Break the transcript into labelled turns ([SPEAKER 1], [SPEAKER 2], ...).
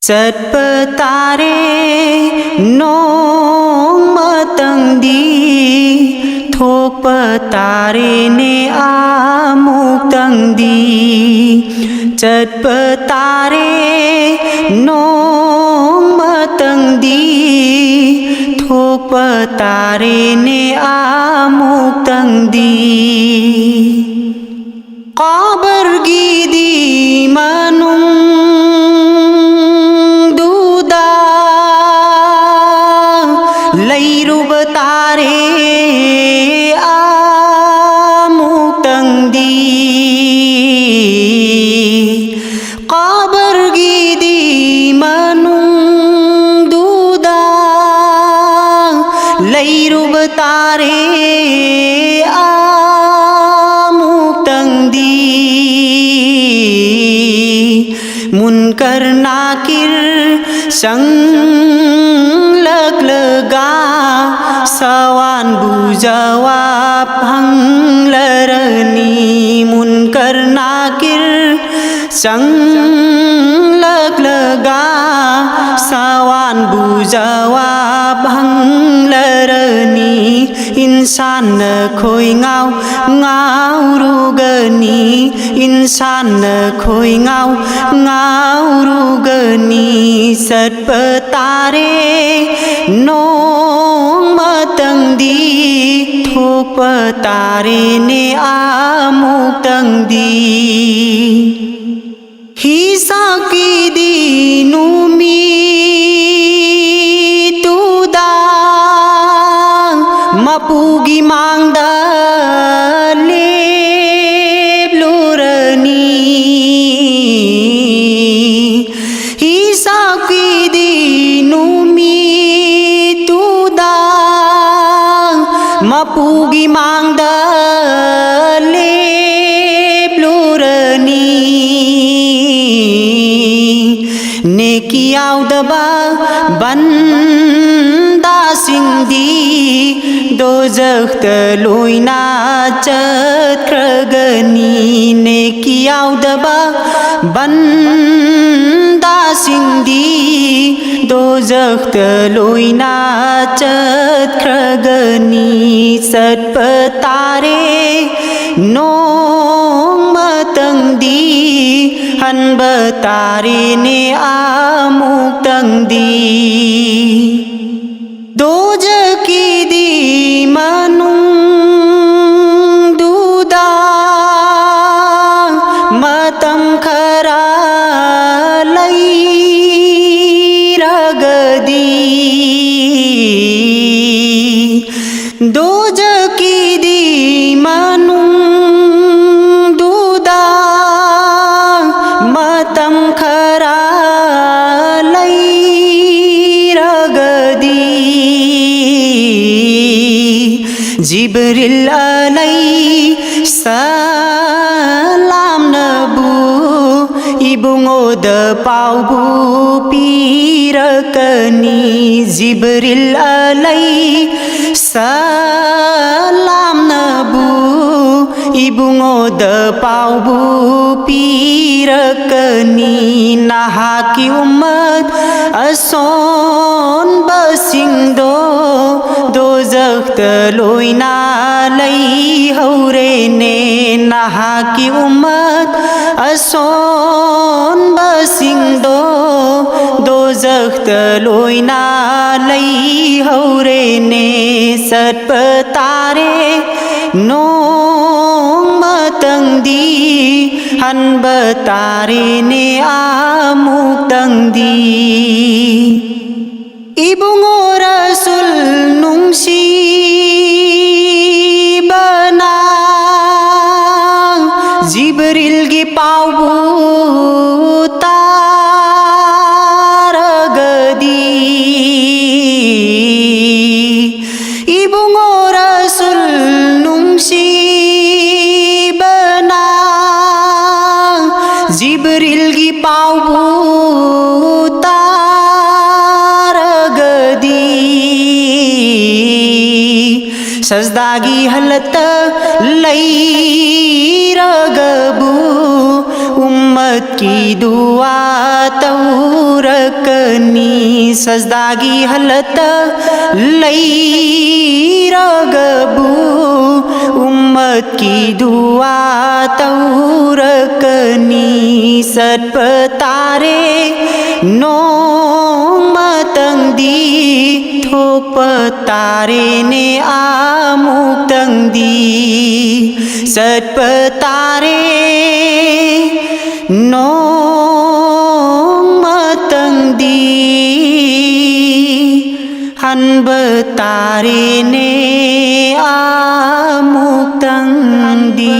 [SPEAKER 1] Chadpatare nong matangdi thokpatare ne amuk tangdi Chadpatare nong matangdi thokpatare ne amuk tangdi Qabar gidi manung Layrubatare amuk tangdi Qabar gidi manung duda Layrubatare amuk tangdi Munkar nakir sang lega sawan bujawab hang larani munkar nakir sang lega sawan bujawab hang larani insan khoi ngau ngau rugani insan khoi ngau ngau rugani Chadpatare nong matangdi thokpatare ne amuk tangdi Hisaki di numi tuda mapugi mangda leblurani Hisaki di numi tuda mapugi mangda leblurani Nekiyaw daba banda singdi dozakh taloina chadkragani Nekiyaw daba banda singdi dozakh taloina chadkragani Chadpatare nong matangdi Hanbatare ne amuk tangdi Dojaki di manung duda matam khara lai ragadi Dojaki di manung matam khara lai ragadi Jibril alaihi salam nabu ibungod paubu pirakani Jibril alaihi salam nabu ibungod paubu pirakani nahaki umat ason basingdo dozakh taloina lai haurene nahaki umat ason basingdo dozakh taloina lai haurene Chadpatare nong matangdi Hanbatare ne amuk tangdi Ibungo Rasul nungsi bana Jibril gi paubu taragadi Ibungo Rasul nungsi bana Jibril gi paubu taragadi Sajdagi halat lai ragabu उम्मत की दुआ तौरक सजदागी हालत लैरगबु उम्मत की दुआ तौरकनी सत्पतारे नोंग मतंगदी थोक पतारे ने आमुक तंगदी सत्पतारे नोंग मतंगदी हनबतारे ने आमुक तंगदी